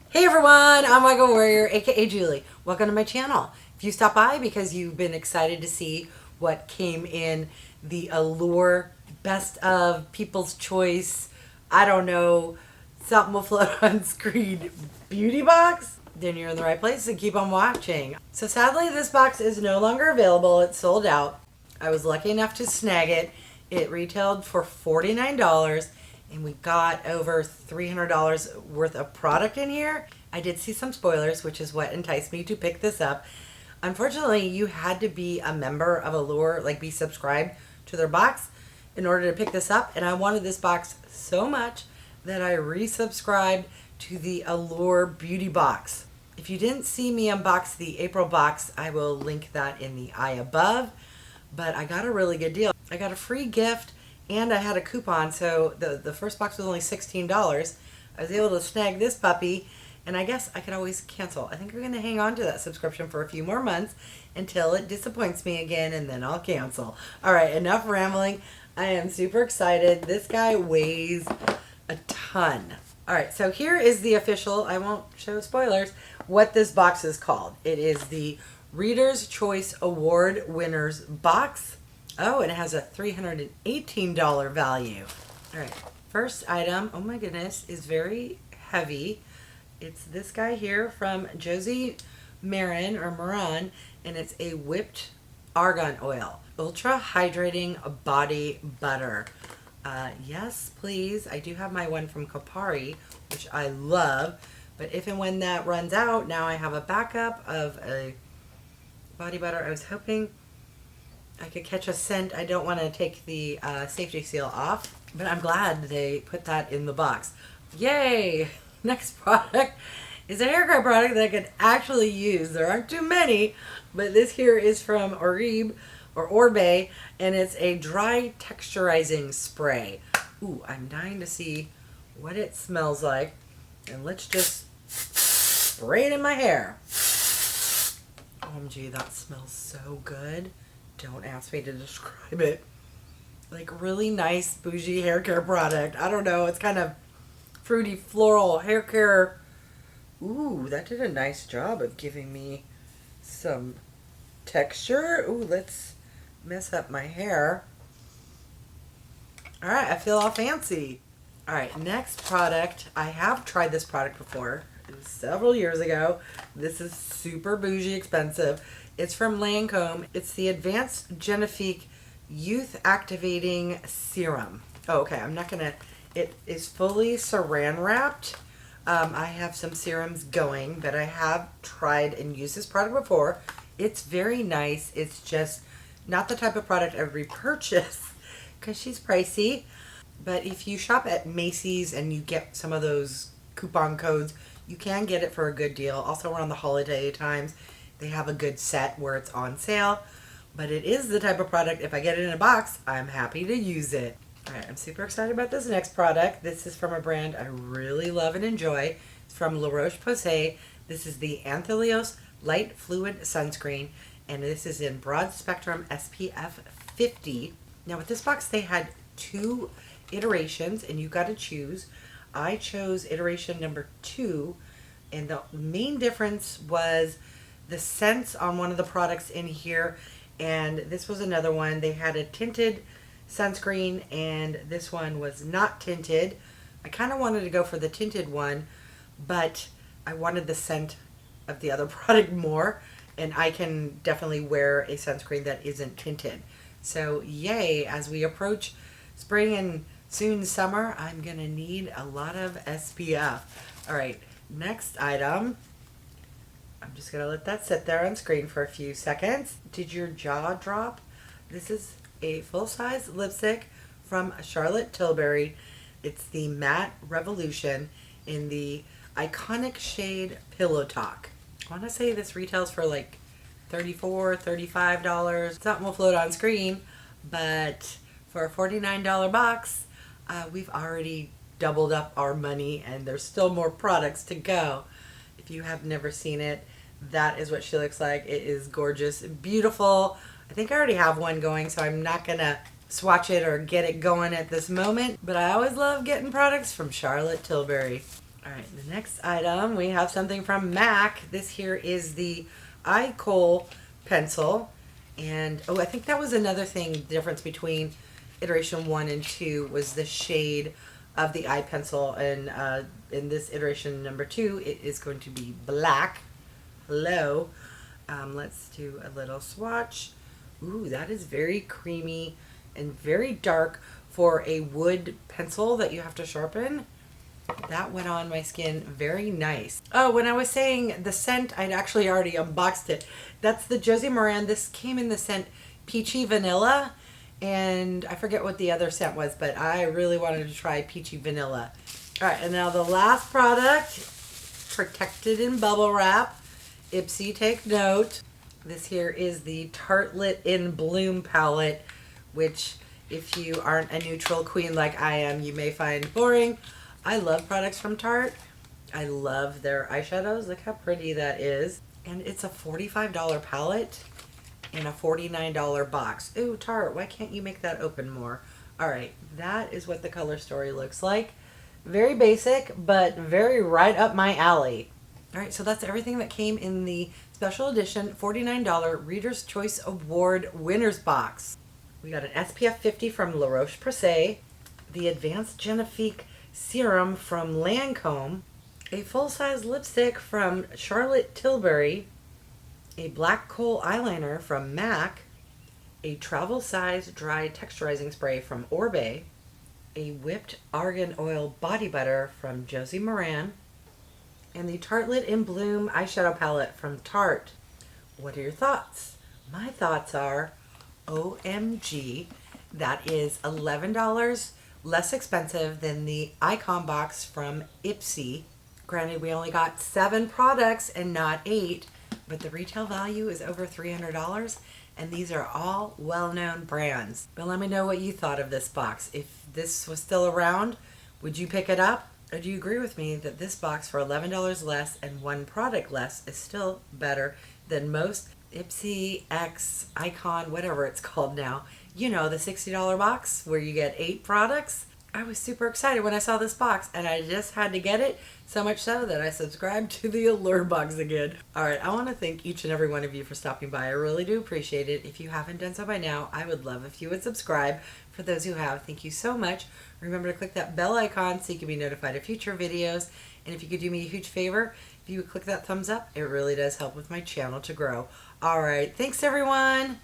Hey everyone, I'm wygowarrior, aka Julie. Welcome to my channel. If you stop by because you've been excited to see what came in the Allure Best of People's Choice, I don't know, something will float on screen beauty box, then you're in the right place and keep on watching. So sadly this box is no longer available. It's sold out. I was lucky enough to snag it. It retailed for $49 and we got over $300 worth of product in here. I did see some spoilers, which is what enticed me to pick this up. Unfortunately, you had to be a member of Allure, like be subscribed to their box in order to pick this up. And I wanted this box so much that I resubscribed to the Allure beauty box. If you didn't see me unbox the April box, I will link that in the eye above. But I got a really good deal. I got a free gift and I had a coupon, so the first box was only $16. I was able to snag this puppy, and I guess I could always cancel. I think I'm going to hang on to that subscription for a few more months until it disappoints me again, and then I'll cancel. All right, enough rambling. I am super excited. This guy weighs a ton. All right, so here is the official, I won't show spoilers, what this box is called. It is the Reader's Choice Award Winners Box. Oh, and it has a $318 value. All right, first item, oh my goodness, is very heavy. It's this guy here from JOSIE MARAN, and it's a whipped argan oil. Ultra hydrating body butter. Yes, please. I do have my one from Kohl, which I love. But if and when that runs out, now I have a backup of a body butter. I was hoping I could catch a scent. I don't want to take the safety seal off, but I'm glad they put that in the box. Yay! Next product is a hair care product that I could actually use. There aren't too many, but this here is from ORIBE, or ORIBE, and it's a dry texturizing spray. Ooh, I'm dying to see what it smells like, and let's just spray it in my hair. OMG, that smells so good. Don't ask me to describe it. Like really nice bougie hair care product. I don't know. It's kind of fruity floral hair care. Ooh, that did a nice job of giving me some texture. Ooh, let's mess up my hair. All right, I feel all fancy. All right, next product. I have tried this product before. It was several years ago. This is super bougie expensive. It's from LANCôME. It's the Advanced Génifique Youth Activating Serum. Oh, okay. I'm not going to... It is fully saran wrapped. I have some serums going, but I have tried and used this product before. It's very nice. It's just not the type of product I would repurchase because she's pricey. But if you shop at Macy's and you get some of those coupon codes, you can get it for a good deal. Also around the holiday times, they have a good set where it's on sale, but it is the type of product, if I get it in a box, I'm happy to use it. All right, I'm super excited about this next product. This is from a brand I really love and enjoy. It's from ROCHE-POSAY. This is the Anthelios Light Fluid Sunscreen, and this is in broad spectrum SPF 50. Now with this box, they had 2 iterations, and you got to choose. I chose iteration number 2, and the main difference was the scents on one of the products in here, and this was another one. They had a tinted sunscreen, and this one was not tinted. I kind of wanted to go for the tinted one, but I wanted the scent of the other product more, and I can definitely wear a sunscreen that isn't tinted. So yay, as we approach spring and soon summer, I'm gonna need a lot of SPF. All right, next item. I'm just gonna let that sit there on screen for a few seconds. Did your jaw drop? This is a full-size lipstick from Charlotte Tilbury. It's the Matte Revolution in the iconic shade Pillow Talk. I want to say this retails for like $34, $35. Something will float on screen, but for a $49 box, we've already doubled up our money, and there's still more products to go. If you have never seen it, that is what she looks like. It is gorgeous, beautiful. I think I already have one going, so I'm not gonna swatch it or get it going at this moment, but I always love getting products from Charlotte Tilbury. All right, the next item, we have something from MAC. This here is the Kohl pencil. And, oh, I think that was another thing, the difference between iteration 1 and 2 was the shade of the eye pencil. And in this iteration number 2, it is going to be black. Hello. Let's do a little swatch. Ooh, that is very creamy and very dark for a wood pencil that you have to sharpen. That went on my skin very nice. Oh, when I was saying the scent, I'd actually already unboxed it. That's the JOSIE MARAN. This came in the scent Peachy Vanilla, and I forget what the other scent was, but I really wanted to try Peachy Vanilla. All right, and now the last product, protected in bubble wrap. Ipsy, take note. This here is the Tartelette in Bloom palette, which if you aren't a neutral queen like I am, you may find boring. I love products from Tarte. I love their eyeshadows. Look how pretty that is. And it's a $45 palette in a $49 box. Ooh, Tarte, why can't you make that open more? All right, that is what the color story looks like. Very basic, but very right up my alley. All right, so that's everything that came in the special edition $49 Reader's Choice Award winners box. We got an SPF 50 from La Roche-Posay, the Advanced Génifique Serum from LANCôME, a full-size lipstick from Charlotte Tilbury, a black Kohl eyeliner from MAC, a travel-size dry texturizing spray from ORIBE, a whipped argan oil body butter from JOSIE MARAN, and the Tartelette in Bloom eyeshadow palette from Tarte. What are your thoughts? My thoughts are, OMG, that is $11 less expensive than the Icon box from Ipsy. Granted, we only got 7 products and not 8, but the retail value is over $300, and these are all well-known brands. But let me know what you thought of this box. If this was still around, would you pick it up? Or do you agree with me that this box for $11 less and 1 product less is still better than most Ipsy, X, Icon, whatever it's called now? You know, the $60 box where you get 8 products. I was super excited when I saw this box, and I just had to get it, so much so that I subscribed to the Allure box again. All right, I want to thank each and every one of you for stopping by. I really do appreciate it. If you haven't done so by now, I would love if you would subscribe. For those who have, thank you so much. Remember to click that bell icon so you can be notified of future videos. And if you could do me a huge favor, if you would click that thumbs up, it really does help with my channel to grow. All right, thanks everyone.